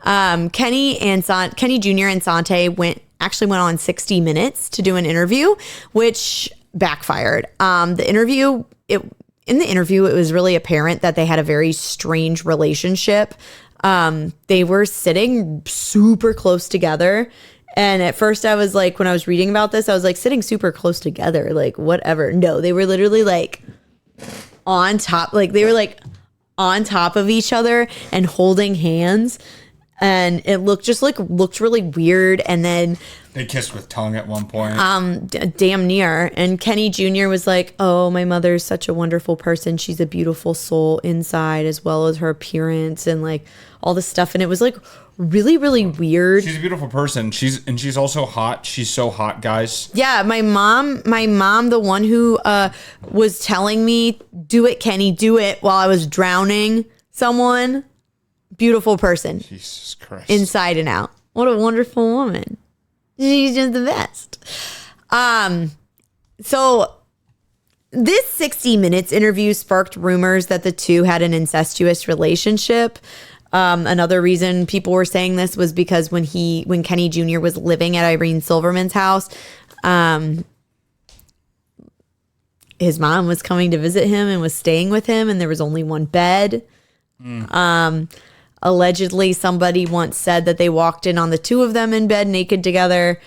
Kenny Jr. and Sante went on 60 Minutes to do an interview, which backfired. In the interview, it was really apparent that they had a very strange relationship. They were sitting super close together, And at first I was like, when I was reading about this, I was like sitting super close together, like whatever. No, they were literally like on top, like they were like on top of each other and holding hands. And it looked really weird. And then they kissed with tongue at one point. Damn near. And Kenny Jr. was like, oh, my mother's such a wonderful person. She's a beautiful soul inside as well as her appearance and like all this stuff. And it was like really, really weird. She's a beautiful person. She's also hot. She's so hot, guys. Yeah, my mom, the one who was telling me, do it, Kenny, do it, while I was drowning someone. Beautiful person. Jesus Christ. Inside and out. What a wonderful woman. She's just the best. So this 60 Minutes interview sparked rumors that the two had an incestuous relationship. Another reason people were saying this was because when Kenny Jr. was living at Irene Silverman's house, his mom was coming to visit him and was staying with him, and there was only one bed. Allegedly, somebody once said that they walked in on the two of them in bed naked together,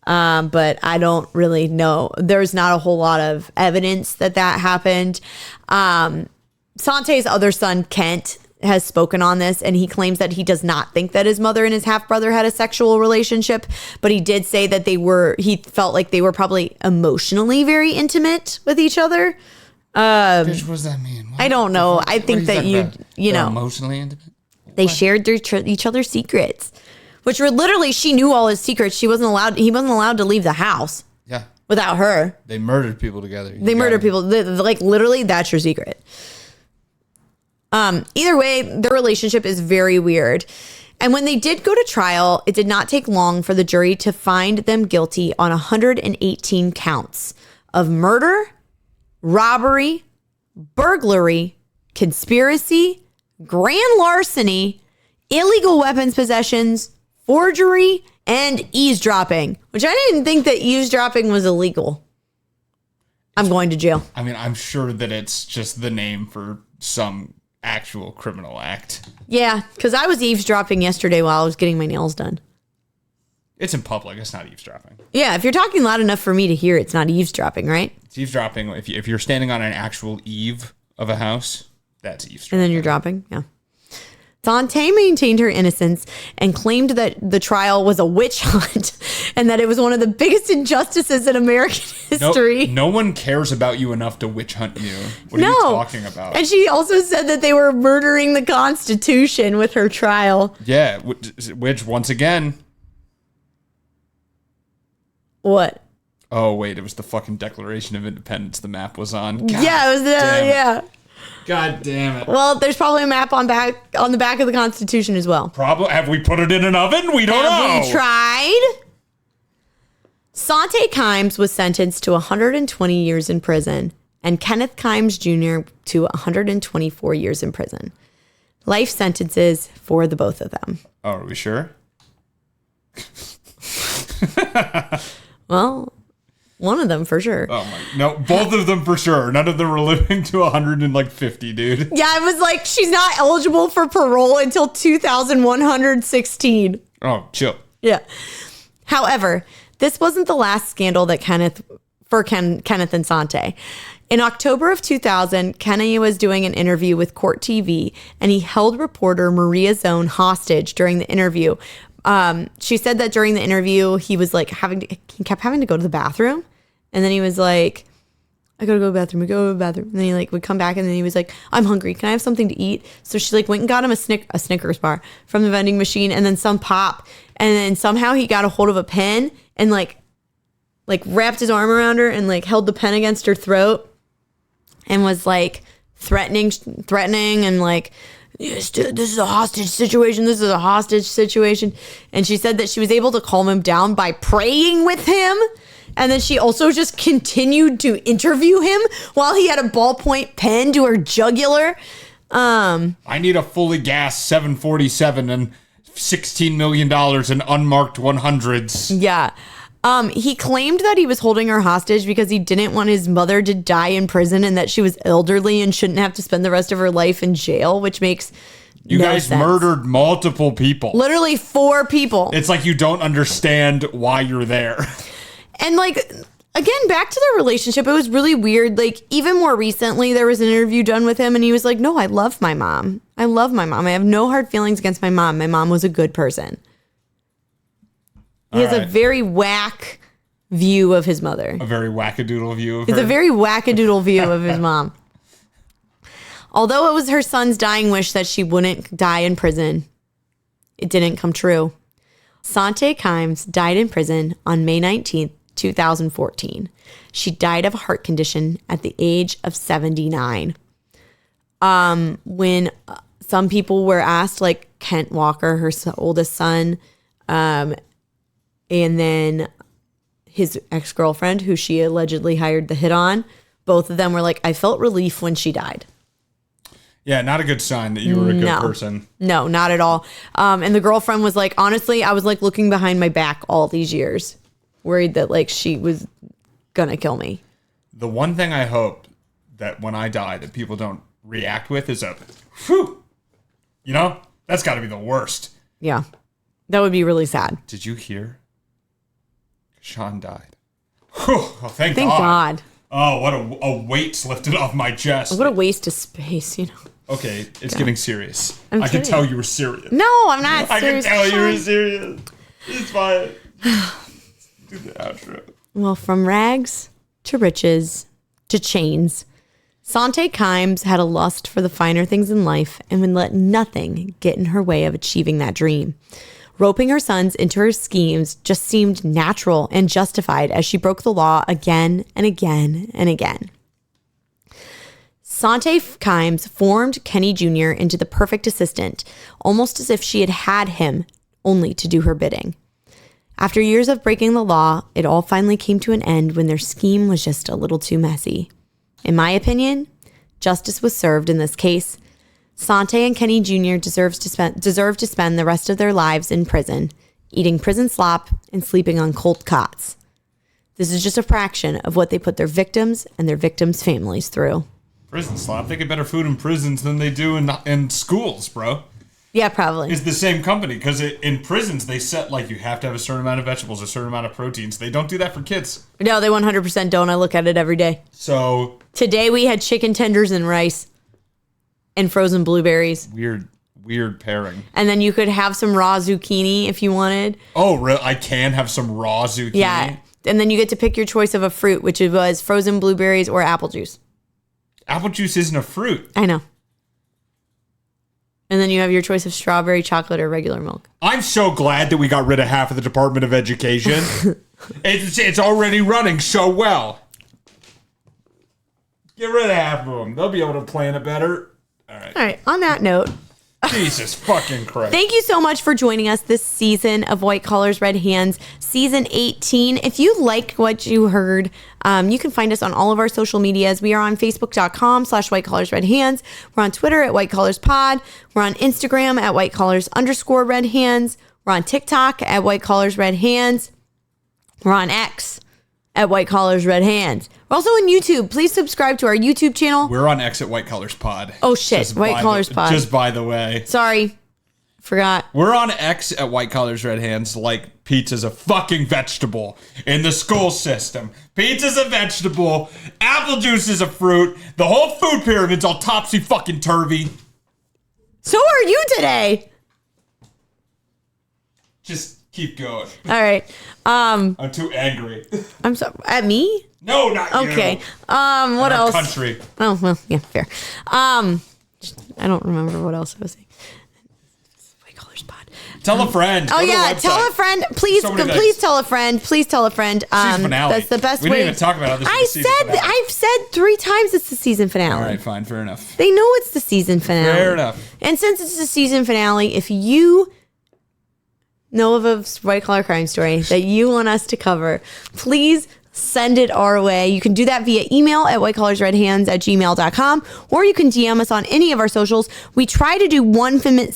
but I don't really know. There's not a whole lot of evidence that happened. Sante's other son, Kent, has spoken on this, and he claims that he does not think that his mother and his half-brother had a sexual relationship, but he did say that he felt like they were probably emotionally very intimate with each other. What does that mean? I don't know. I think that you know, emotionally intimate. They shared each other's secrets, which were literally, she knew all his secrets. He wasn't allowed to leave the house. Yeah. Without her. They murdered people together. They murdered people. Like literally, that's your secret. Either way, their relationship is very weird. And when they did go to trial, it did not take long for the jury to find them guilty on 118 counts of murder, robbery, burglary, conspiracy, grand larceny, illegal weapons possessions, forgery, and eavesdropping, which I didn't think that eavesdropping was illegal. I'm going to jail. I mean, I'm sure that it's just the name for some actual criminal act. Yeah, because I was eavesdropping yesterday while I was getting my nails done. It's in public. It's not eavesdropping. Yeah, if you're talking loud enough for me to hear, it's not eavesdropping, right? It's eavesdropping if you're standing on an actual eave of a house. That's eavesdropping. And then you're dropping? Yeah. Sante maintained her innocence and claimed that the trial was a witch hunt and that it was one of the biggest injustices in American history. No one cares about you enough to witch hunt you. What are you talking about? And she also said that they were murdering the Constitution with her trial. Yeah, which once again... What? Oh, wait, it was the fucking Declaration of Independence the map was on. God, yeah, it was yeah. God damn it. Well, there's probably a map on the back of the Constitution as well. Probably. Have we put it in an oven? We don't know. Have we tried? Sante Kimes was sentenced to 120 years in prison, and Kenneth Kimes Jr. to 124 years in prison. Life sentences for the both of them. Oh, are we sure? Well, one of them for sure. Oh my! No, both of them for sure. None of them were living to 150, dude. Yeah, it was like she's not eligible for parole until 2116. Oh, chill. Yeah. However, this wasn't the last scandal that Kenneth and Sante. In October of 2000, Kenneth was doing an interview with Court TV, and he held reporter Maria Zone hostage during the interview. She said that during the interview, he was like he kept having to go to the bathroom. And then he was like, I gotta go to the bathroom. And then he like would come back and then he was like, I'm hungry. Can I have something to eat? So she like went and got him a Snickers bar from the vending machine and then some pop. And then somehow he got a hold of a pen and like wrapped his arm around her and like held the pen against her throat and was like threatening and like, yes, dude, this is a hostage situation. And she said that she was able to calm him down by praying with him. And then she also just continued to interview him while he had a ballpoint pen to her jugular. I need a fully gassed 747 and $16 million in unmarked 100s. Yeah. He claimed that he was holding her hostage because he didn't want his mother to die in prison and that she was elderly and shouldn't have to spend the rest of her life in jail, which makes You no guys sense. murdered multiple people. Literally 4 people. It's like you don't understand why you're there. And like, again, back to their relationship, it was really weird. Like, even more recently, there was an interview done with him and he was like, no, I love my mom. I love my mom. I have no hard feelings against my mom. My mom was a good person. He has a very whack view of his mother. A very wackadoodle view of He has her. a very wackadoodle view of his mom. Although it was her son's dying wish that she wouldn't die in prison, it didn't come true. Sante Kimes died in prison on May 19th, 2014. She died of a heart condition at the age of 79. When some people were asked, like Kent Walker, her oldest son, and then his ex-girlfriend, who she allegedly hired the hit on, both of them were like, I felt relief when she died. Yeah, not a good sign that you were a good person. No, not at all. And the girlfriend was like, honestly, I was like looking behind my back all these years, worried that like she was gonna kill me. The one thing I hope that when I die that people don't react with is a whew. You know? That's got to be the worst. Yeah. That would be really sad. Did you hear? Sean died. Whew. Oh, thank God. Oh, what a weight's lifted off my chest. What a waste of space, you know. Okay, it's getting serious. I'm I can kidding. tell you were serious. No, I'm not I can serious. tell you were serious. It's fine. Do the outro. Well, from rags to riches to chains, Sante Kimes had a lust for the finer things in life and would let nothing get in her way of achieving that dream. Roping her sons into her schemes just seemed natural and justified as she broke the law again and again and again. Sante Kimes formed Kenny Jr. into the perfect assistant, almost as if she had had him only to do her bidding. After years of breaking the law, it all finally came to an end when their scheme was just a little too messy. In my opinion, justice was served in this case. Sante and Kenny Jr. deserve to spend the rest of their lives in prison, eating prison slop and sleeping on cold cots. This is just a fraction of what they put their victims and their victims' families through. Prison slop. They get better food in prisons than they do in schools, bro. Yeah, probably. It's the same company because in prisons they set like you have to have a certain amount of vegetables, a certain amount of proteins. They don't do that for kids. No, they 100% don't. I look at it every day. So today we had chicken tenders and rice and frozen blueberries. Weird pairing. And then you could have some raw zucchini if you wanted. Oh, really? I can have some raw zucchini? Yeah. And then you get to pick your choice of a fruit, which was frozen blueberries or apple juice. Apple juice isn't a fruit. I know. And then you have your choice of strawberry, chocolate, or regular milk. I'm so glad that we got rid of half of the Department of Education. It's already running so well. Get rid of half of them. They'll be able to plan it better. All right. On that note, Jesus fucking Christ. thank you so much for joining us this season of White Collars, Red Hands, season 18. If you like what you heard, you can find us on all of our social medias. We are on Facebook.com/White Collars, Red Hands. We're on Twitter at White Collars Pod. We're on Instagram at White Collars_Red Hands. We're on TikTok at White Collars, Red Hands. We're on X at White Collars, Red Hands. We're also on YouTube. Please subscribe to our YouTube channel. We're on X at White Collars Pod. Oh, shit. White Collars Pod. Just by the way. Sorry. Forgot. We're on X at White Collars Red Hands like pizza's a fucking vegetable in the school system. Pizza's a vegetable. Apple juice is a fruit. The whole food pyramid's all topsy fucking turvy. So are you today. Just keep going. All right. I'm too angry. I'm sorry. At me? No, not you. Okay. What else? Country. Oh, well, yeah, fair. I don't remember what else I was saying. White Collars Pod. Tell a friend. Oh, Go to the yeah. website. Tell a friend. Please, So many please things. tell a friend. Please tell a friend. Season finale. That's the best We way. didn't even talk about how this is the season finale. I've said 3 times it's the season finale. All right, fine. Fair enough. They know it's the season finale. Fair enough. And since it's the season finale, if you know of a white collar crime story that you want us to cover, please send it our way. You can do that via email at whitecollarsredhands@gmail.com, or you can DM us on any of our socials. We try to do one fan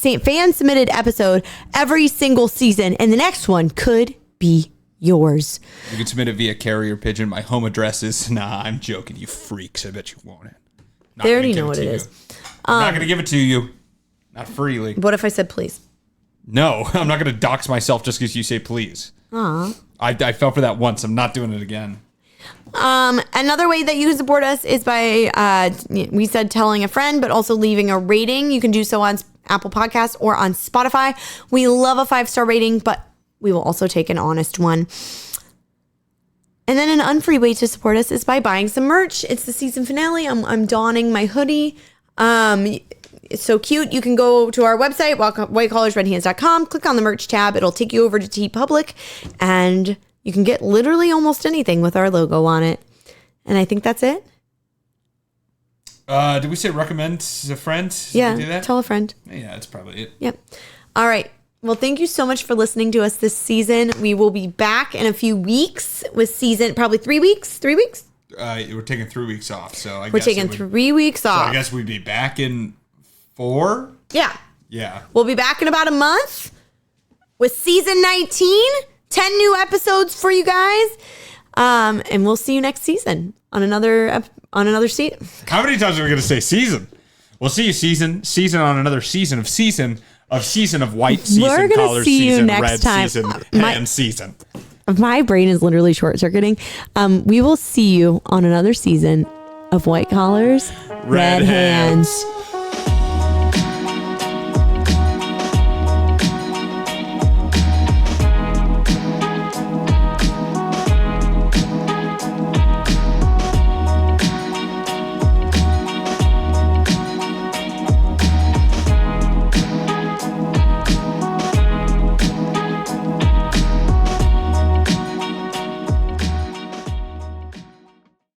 submitted episode every single season, and the next one could be yours. You can submit it via carrier pigeon. My home address is... Nah, I'm joking, you freaks. I bet you want it. Not They already gonna give know what to it you. is. I'm not going to give it to you. Not freely. What if I said please? No, I'm not going to dox myself just because you say please. Aw. I fell for that once. I'm not doing it again. Another way that you can support us is by, we said telling a friend, but also leaving a rating. You can do so on Apple Podcasts or on Spotify. We love a 5-star rating, but we will also take an honest one. And then an unfree way to support us is by buying some merch. It's the season finale. I'm donning my hoodie. It's so cute. You can go to our website, whitecollarsredhands.com, click on the merch tab. It'll take you over to TeePublic, and you can get literally almost anything with our logo on it. And I think that's it. Did we say recommend a friend? Did Yeah, we do that? tell a friend. Yeah, that's probably it. Yep. All right. Well, thank you so much for listening to us this season. We will be back in a few weeks with probably 3 weeks. 3 weeks? We're taking 3 weeks off, so We're taking 3 weeks off. So I guess we'd be back in 4? Yeah. Yeah. We'll be back in about a month with season 19. 10 new episodes for you guys. And we'll see you next season on another season. How many times are we going to say season? We'll see you season on another season of white season, We're gonna collar see you season, next red time. season, hand season. My brain is literally short-circuiting. We will see you on another season of White Collars, Red Hands.